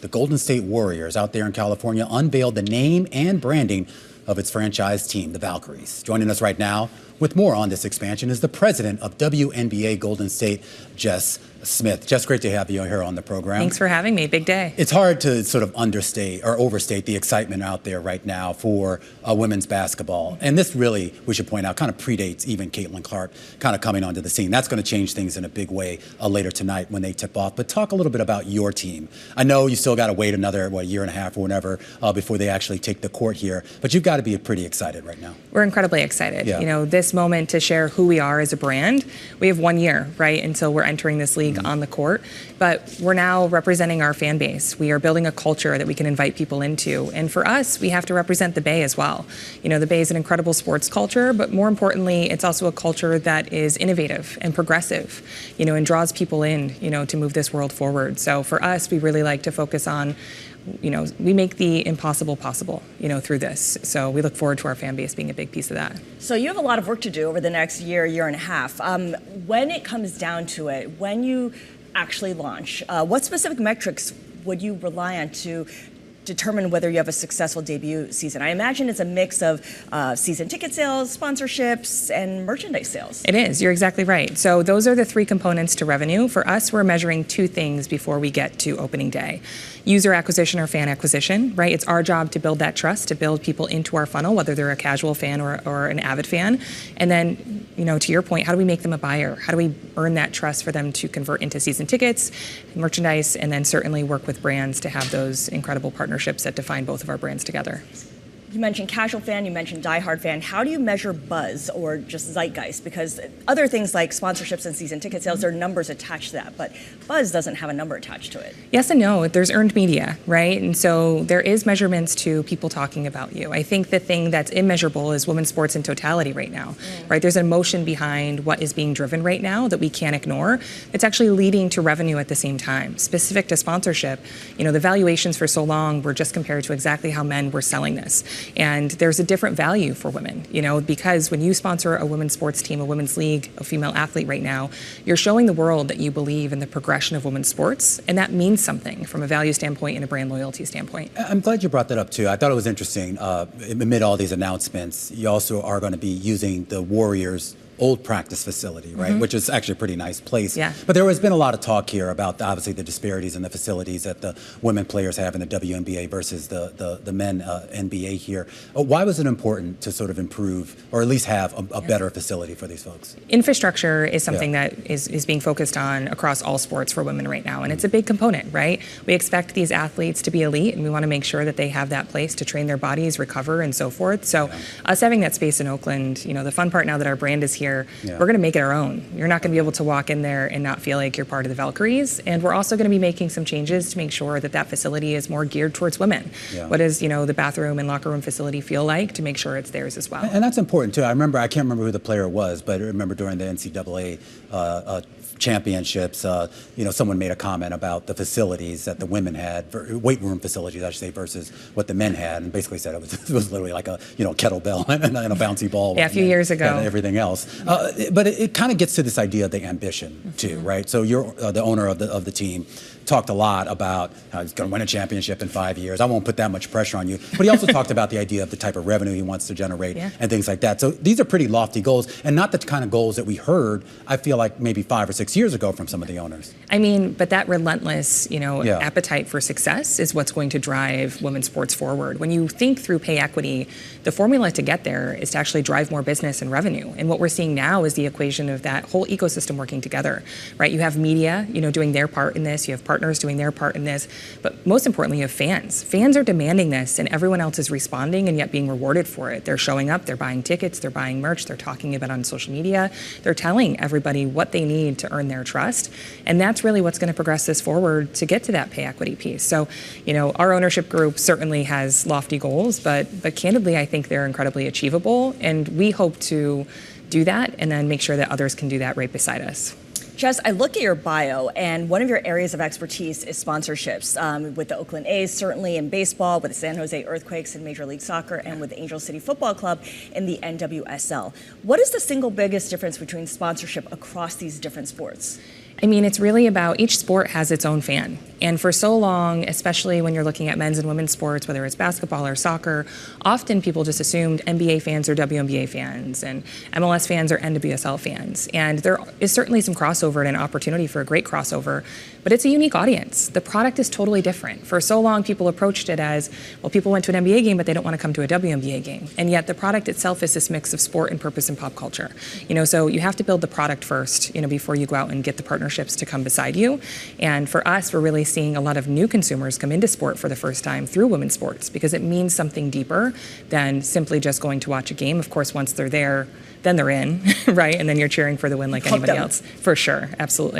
the Golden State Warriors out there in California unveiled the name and branding of its franchise team, the Valkyries. Joining us right now with more on this expansion is the president of WNBA Golden State, Jess Smith. Jess, great to have you here on the program. Thanks for having me. Big day. It's hard to sort of understate or overstate the excitement out there right now for women's basketball. And this really, we should point out, kind of predates even Caitlin Clark kind of coming onto the scene. That's going to change things in a big way later tonight when they tip off. But talk a little bit about your team. I know you still got to wait another, year and a half or whatever before they actually take the court here. But you've got to be pretty excited right now. We're incredibly excited. Yeah. You know, this moment to share who we are as a brand. We have 1 year, right, until we're entering this league on the court. But we're now representing our fan base. We are building a culture that we can invite people into. And for us, we have to represent the Bay as well. You know, the Bay is an incredible sports culture, but more importantly, it's also a culture that is innovative and progressive, you know, and draws people in, you know, to move this world forward. So for us, we really like to focus on, you know, we make the impossible possible, you know, through this. So we look forward to our fan base being a big piece of that. So you have a lot of work to do over the next year, year and a half. When it comes down to it, when you actually launch, what specific metrics would you rely on to determine whether you have a successful debut season? I imagine it's a mix of season ticket sales, sponsorships, and merchandise sales. It is. You're exactly right. So those are the three components to revenue. For us, we're measuring two things before we get to opening day. User acquisition or fan acquisition, right? It's our job to build that trust, to build people into our funnel, whether they're a casual fan or an avid fan. And then, you know, to your point, how do we make them a buyer? How do we earn that trust for them to convert into season tickets, merchandise, and then certainly work with brands to have those incredible partnerships that define both of our brands together? You mentioned casual fan, you mentioned diehard fan. How do you measure buzz or just zeitgeist? Because other things like sponsorships and season ticket sales, there are numbers attached to that, but buzz doesn't have a number attached to it. Yes and no. There's earned media, right? And so there is measurements to people talking about you. I think the thing that's immeasurable is women's sports in totality right now, right? There's an emotion behind what is being driven right now that we can't ignore. It's actually leading to revenue at the same time. Specific to sponsorship, you know, the valuations for so long were just compared to exactly how men were selling this. And there's a different value for women, you know, because when you sponsor a women's sports team, a women's league, a female athlete right now, you're showing the world that you believe in the progression of women's sports. And that means something from a value standpoint and a brand loyalty standpoint. I'm glad you brought that up, too. I thought it was interesting. Amid all these announcements, you also are going to be using the Warriors' old practice facility, right? Which is actually a pretty nice place. Yeah. But there has been a lot of talk here about obviously the disparities in the facilities that the women players have in the WNBA versus the men NBA here. Why was it important to sort of improve or at least have a better facility for these folks? Infrastructure is something that is being focused on across all sports for women right now. And it's a big component, right? We expect these athletes to be elite and we want to make sure that they have that place to train their bodies, recover, and so forth. So us having that space in Oakland, you know, the fun part now that our brand is here, we're going to make it our own. You're not going to be able to walk in there and not feel like you're part of the Valkyries. And we're also going to be making some changes to make sure that that facility is more geared towards women. What does, you know, the bathroom and locker room facility feel like to make sure it's theirs as well? And that's important too. I can't remember who the player was, but I remember during the NCAA championships, you know, someone made a comment about the facilities that the women had, weight room facilities, I should say, versus what the men had, and basically said it was literally like a, you know, kettlebell and a bouncy ball. Yeah, a few years ago. And everything else. But it kind of gets to this idea of the ambition too, right? So you're the owner of the team. Talked a lot about how he's going to win a championship in 5 years. I won't put that much pressure on you. But he also talked about the idea of the type of revenue he wants to generate and things like that. So these are pretty lofty goals and not the kind of goals that we heard, I feel like, maybe 5 or 6 years ago from some of the owners. I mean, but that relentless, you know, appetite for success is what's going to drive women's sports forward. When you think through pay equity, the formula to get there is to actually drive more business and revenue. And what we're seeing now is the equation of that whole ecosystem working together, right? You have media, you know, doing their part in this. You have partners doing their part in this. But most importantly, you have fans. Fans are demanding this, and everyone else is responding and yet being rewarded for it. They're showing up, they're buying tickets, they're buying merch, they're talking about it on social media. They're telling everybody what they need to earn their trust. And that's really what's going to progress this forward to get to that pay equity piece. So, you know, our ownership group certainly has lofty goals, but candidly, I think they're incredibly achievable. And we hope to do that and then make sure that others can do that right beside us. Jess, I look at your bio, and one of your areas of expertise is sponsorships, with the Oakland A's, certainly in baseball, with the San Jose Earthquakes in Major League Soccer, and with the Angel City Football Club in the NWSL. What is the single biggest difference between sponsorship across these different sports? I mean, it's really about each sport has its own fan. And for so long, especially when you're looking at men's and women's sports, whether it's basketball or soccer, often people just assumed NBA fans are WNBA fans and MLS fans are NWSL fans. And there is certainly some crossover and an opportunity for a great crossover, but it's a unique audience. The product is totally different. For so long, people approached it as, well, people went to an NBA game, but they don't want to come to a WNBA game. And yet the product itself is this mix of sport and purpose and pop culture. So you have to build the product first, before you go out and get the partnerships to come beside you. And for us, we're really seeing a lot of new consumers come into sport for the first time through women's sports because it means something deeper than simply just going to watch a game. Of course, once they're there, then they're in, right? And then you're cheering for the win like anybody else. For sure, absolutely.